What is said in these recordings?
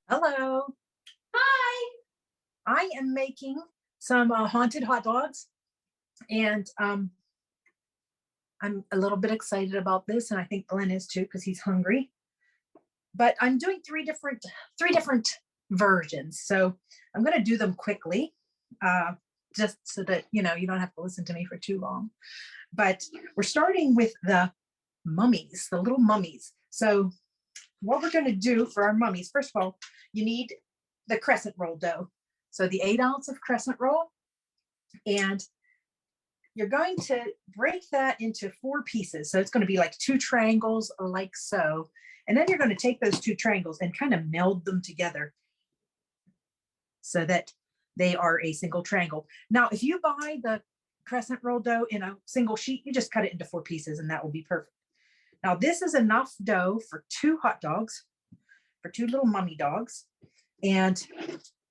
Hello. Hi. I am making some haunted hot dogs, and I'm a little bit excited about this, and I think Glenn is too because he's hungry. But I'm doing three different versions, so I'm going to do them quickly, uh, just so that you don't have to listen to me for too long. But we're starting with the mummies, the little mummies. So what we're going to do for our mummies, first of all, you need the crescent roll dough. So the 8 ounce of crescent roll, and you're going to break that into 4 pieces. So it's going to be like 2 triangles, like so. And then you're going to take those 2 triangles and kind of meld them together so that they are a single triangle. Now, if you buy the crescent roll dough in a single sheet, you just cut it into 4 pieces and that will be perfect. Now, this is enough dough for 2 hot dogs, for 2 little mummy dogs. And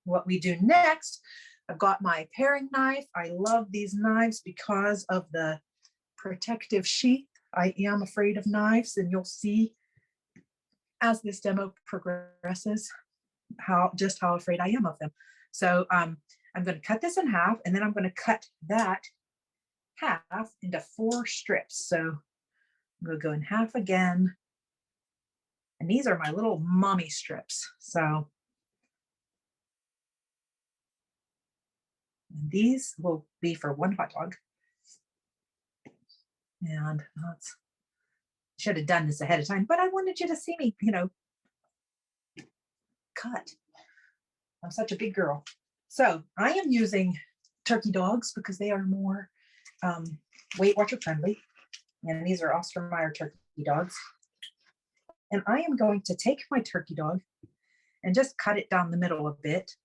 what we do next, I've got my paring knife. I love these knives because of the protective sheath. I am afraid of knives, and you'll see as this demo progresses how afraid I am of them. So I'm going to cut this in half, and then I'm going to cut that half into 4 strips. So I'm going to go in half again. And these are my little mummy strips. So and these will be for 1 hot dog. And that's should have done this ahead of time, but I wanted you to see me, cut. I'm such a big girl. So I am using turkey dogs because they are more Weight Watcher friendly. And these are Ostermeyer turkey dogs. And I am going to take my turkey dog and just cut it down the middle a bit.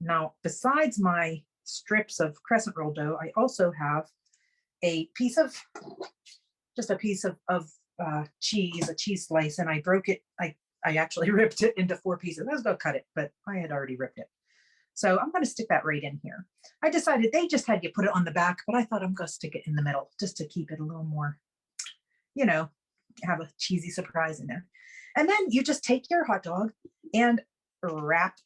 Now, besides my strips of crescent roll dough, I also have a piece of cheese, a cheese slice, and I broke it. I actually ripped it into 4 pieces. I was going to cut it, but I had already ripped it. So I'm going to stick that right in here. I decided they just had you put it on the back, but I thought I'm going to stick it in the middle just to keep it a little more, have a cheesy surprise in there. And then you just take your hot dog and wrap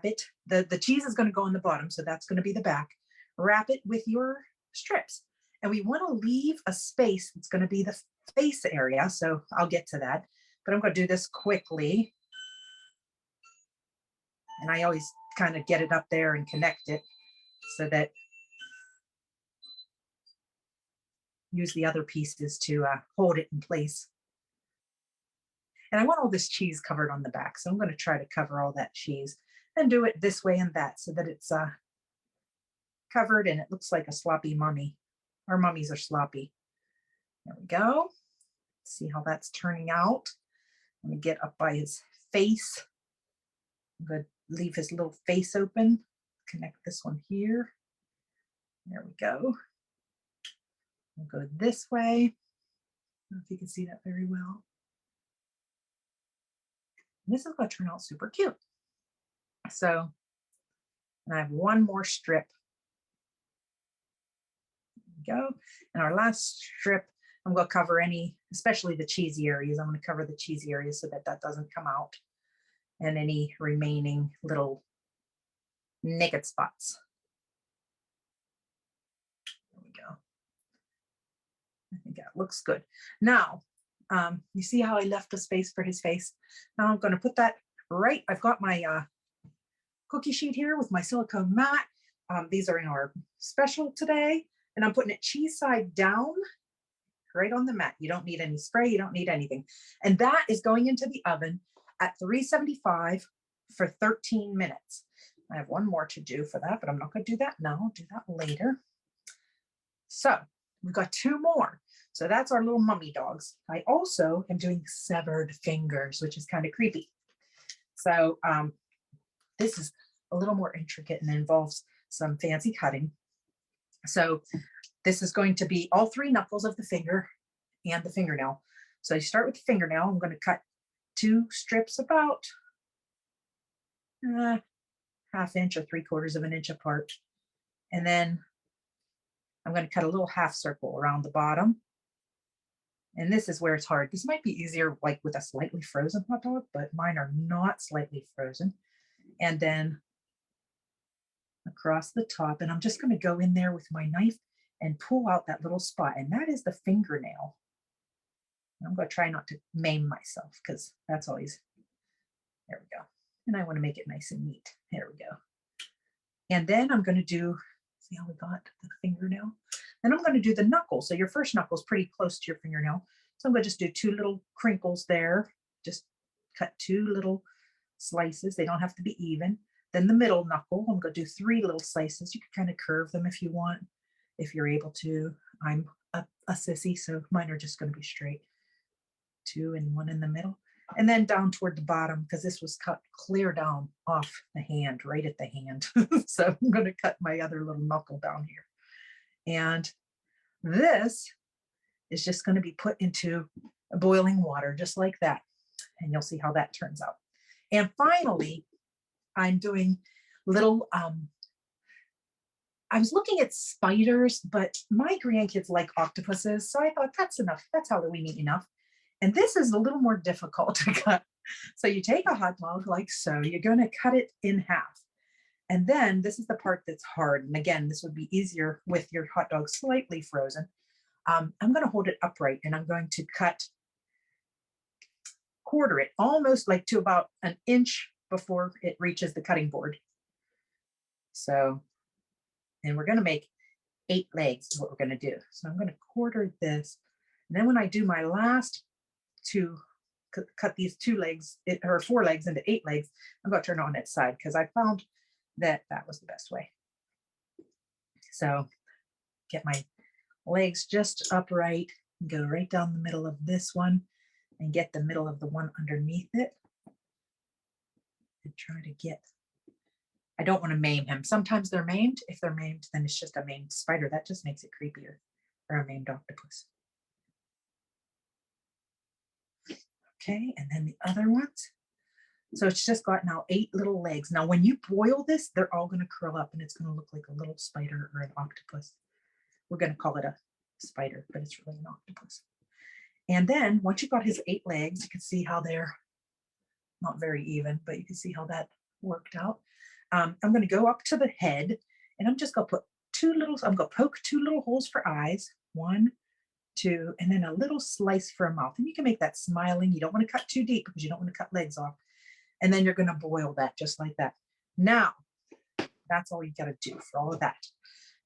it. The cheese is going to go on the bottom, so that's going to be the back. Wrap it with your strips. And we want to leave a space that's going to be the face area. So I'll get to that, but I'm going to do this quickly. And I always kind of get it up there and connect it so that use the other pieces to hold it in place. And I want all this cheese covered on the back. So I'm going to try to cover all that cheese and do it this way and that so that it's covered and it looks like a sloppy mummy. Our mummies are sloppy. There we go. Let's see how that's turning out. Let me get up by his face. I'm going to leave his little face open. Connect this one here. There we go. We'll go this way. I don't know if you can see that very well. And this is going to turn out super cute. So, and I have one more strip. There we go. And our last strip, I'm going to cover especially the cheesy areas. I'm going to cover the cheesy areas so that doesn't come out, and any remaining little naked spots. There we go. I think that looks good. Now, you see how I left the space for his face? Now I'm going to put that right. I've got my cookie sheet here with my silicone mat. These are in our special today, and I'm putting it cheese side down right on the mat. You don't need any spray. You don't need anything. And that is going into the oven at 375 for 13 minutes. I have one more to do for that, but I'm not going to do that now. I'll do that later. So we've got 2 more. So that's our little mummy dogs. I also am doing severed fingers, which is kind of creepy. So this is a little more intricate and involves some fancy cutting. So this is going to be all 3 knuckles of the finger and the fingernail. So you start with the fingernail. I'm going to cut 2 strips about ½ inch or 3/4 of an inch apart. And then I'm going to cut a little half circle around the bottom. And this is where it's hard. This might be easier like with a slightly frozen hot dog, but mine are not slightly frozen. And then across the top, and I'm just going to go in there with my knife and pull out that little spot, and that is the fingernail. I'm going to try not to maim myself because that's always, there we go. And I want to make it nice and neat. There we go. And then I'm going to do, see how we got the fingernail? Then I'm going to do the knuckle. So your first knuckle is pretty close to your fingernail. So I'm going to just do 2 little crinkles there. Just cut 2 little slices. They don't have to be even. Then the middle knuckle, I'm going to do 3 little slices. You can kind of curve them if you want, if you're able to. I'm a sissy, so mine are just going to be straight. 2 and 1 in the middle. And then down toward the bottom, because this was cut clear down off the hand, right at the hand. So I'm going to cut my other little knuckle down here. And this is just going to be put into boiling water, just like that. And you'll see how that turns out. And finally, I'm doing little, I was looking at spiders, but my grandkids like octopuses. So I thought that's enough. That's Halloweeny enough. And this is a little more difficult to cut. So you take a hot dog like so, you're going to cut it in half. And then this is the part that's hard. And again, this would be easier with your hot dog slightly frozen. I'm going to hold it upright and I'm going to quarter it almost like to about an inch before it reaches the cutting board. So, and we're going to make 8 legs is what we're going to do. So I'm going to quarter this. And then when I do my last 2, cut these 2 legs or 4 legs into 8 legs, I'm going to turn it on its side because I found that was the best way. So get my legs just upright, go right down the middle of this one and get the middle of the one underneath it and try to get, I don't want to maim him. Sometimes they're maimed. If they're maimed, then it's just a maimed spider. That just makes it creepier, or a maimed octopus. Okay, and then the other ones. So it's just got now 8 little legs. Now, when you boil this, they're all going to curl up and it's going to look like a little spider or an octopus. We're going to call it a spider, but it's really an octopus. And then once you've got his 8 legs, you can see how they're not very even, but you can see how that worked out. I'm going to go up to the head and I'm just going to put 2 little, I'm going to poke 2 little holes for eyes. 1, 2, and then a little slice for a mouth. And you can make that smiling. You don't want to cut too deep because you don't want to cut legs off. And then you're going to boil that just like that. Now, that's all you got to do for all of that.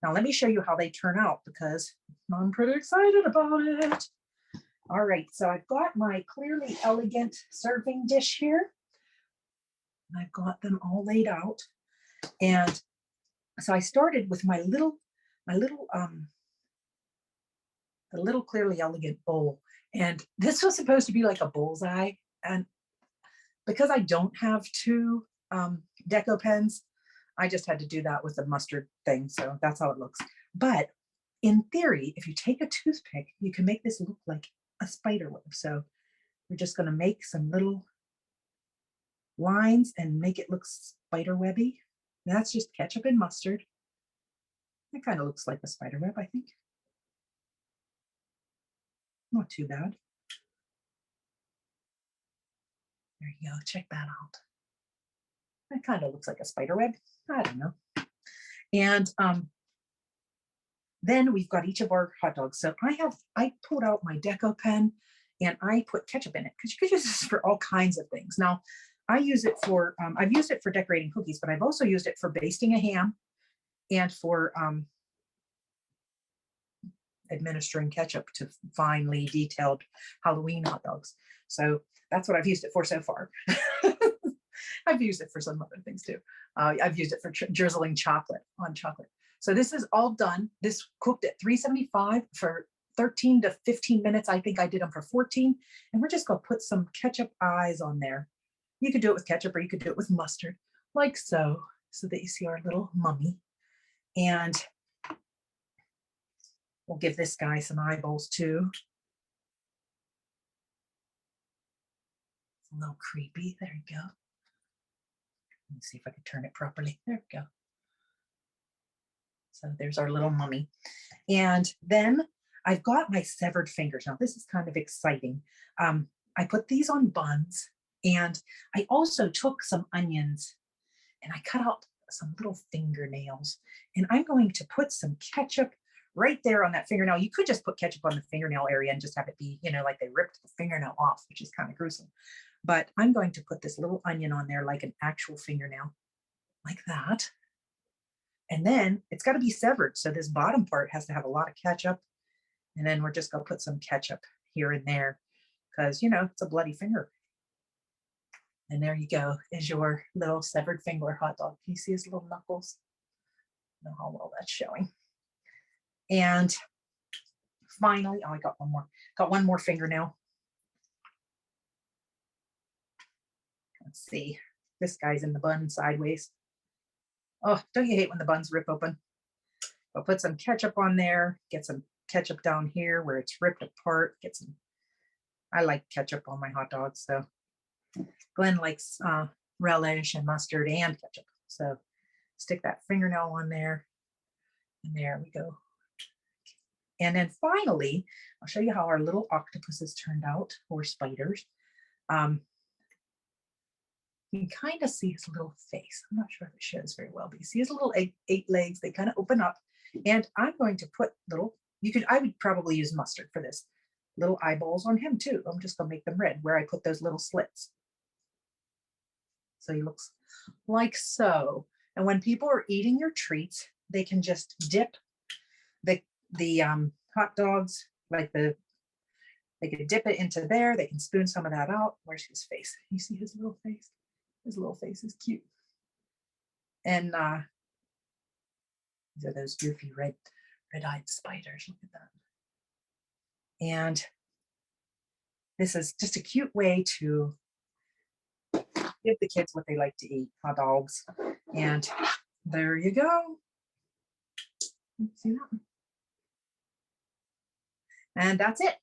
Now, let me show you how they turn out because I'm pretty excited about it. All right, so I've got my Clearly Elegant serving dish here. I've got them all laid out. And so I started with the little Clearly Elegant bowl. And this was supposed to be like a bullseye. And because I don't have 2 deco pens, I just had to do that with the mustard thing. So that's how it looks. But in theory, if you take a toothpick, you can make this look like a spider web. So we're just going to make some little lines and make it look spider webby. And that's just ketchup and mustard. It kind of looks like a spider web, I think. Not too bad. There you go. Check that out. That kind of looks like a spider web. I don't know. And then we've got each of our hot dogs. So I pulled out my deco pen and I put ketchup in it because you could use this for all kinds of things. Now, I use it for, I've used it for decorating cookies, but I've also used it for basting a ham and for administering ketchup to finely detailed Halloween hot dogs. So that's what I've used it for so far. I've used it for some other things too. I've used it for drizzling chocolate on chocolate. So this is all done. This cooked at 375 for 13 to 15 minutes. I think I did them for 14. And we're just going to put some ketchup eyes on there. You could do it with ketchup or you could do it with mustard, like so that you see our little mummy. And we'll give this guy some eyeballs too. It's a little creepy. There you go. Let me see if I can turn it properly. There we go. So there's our little mummy. And then I've got my severed fingers. Now, this is kind of exciting. I put these on buns, and I also took some onions and I cut out some little fingernails. And I'm going to put some ketchup right there on that fingernail. You could just put ketchup on the fingernail area and just have it be, like they ripped the fingernail off, which is kind of gruesome. But I'm going to put this little onion on there like an actual fingernail, like that. And then it's got to be severed. So this bottom part has to have a lot of ketchup. And then we're just going to put some ketchup here and there because, it's a bloody finger. And there you go, is your little severed finger hot dog. Can you see his little knuckles? I don't know how well that's showing. And finally, I got one more fingernail. Let's see. This guy's in the bun sideways. Oh, don't you hate when the buns rip open? I'll put some ketchup on there, get some ketchup down here where it's ripped apart. I like ketchup on my hot dogs, so Glenn likes relish and mustard and ketchup. So stick that fingernail on there, and there we go. And then finally, I'll show you how our little octopuses turned out, or spiders. You can kind of see his little face. I'm not sure if it shows very well, but you see his little eight legs. They kind of open up. And I'm going to put I would probably use mustard for this. Little eyeballs on him too. I'm just going to make them red where I put those little slits. So he looks like so. And when people are eating your treats, they can just dip the hot dogs, they can dip it into there. They can spoon some of that out. Where's his face? You see his little face? His little face is cute. And these are those goofy red-eyed spiders. Look at that. And this is just a cute way to give the kids what they like to eat, hot dogs. And there you go. See that? And that's it.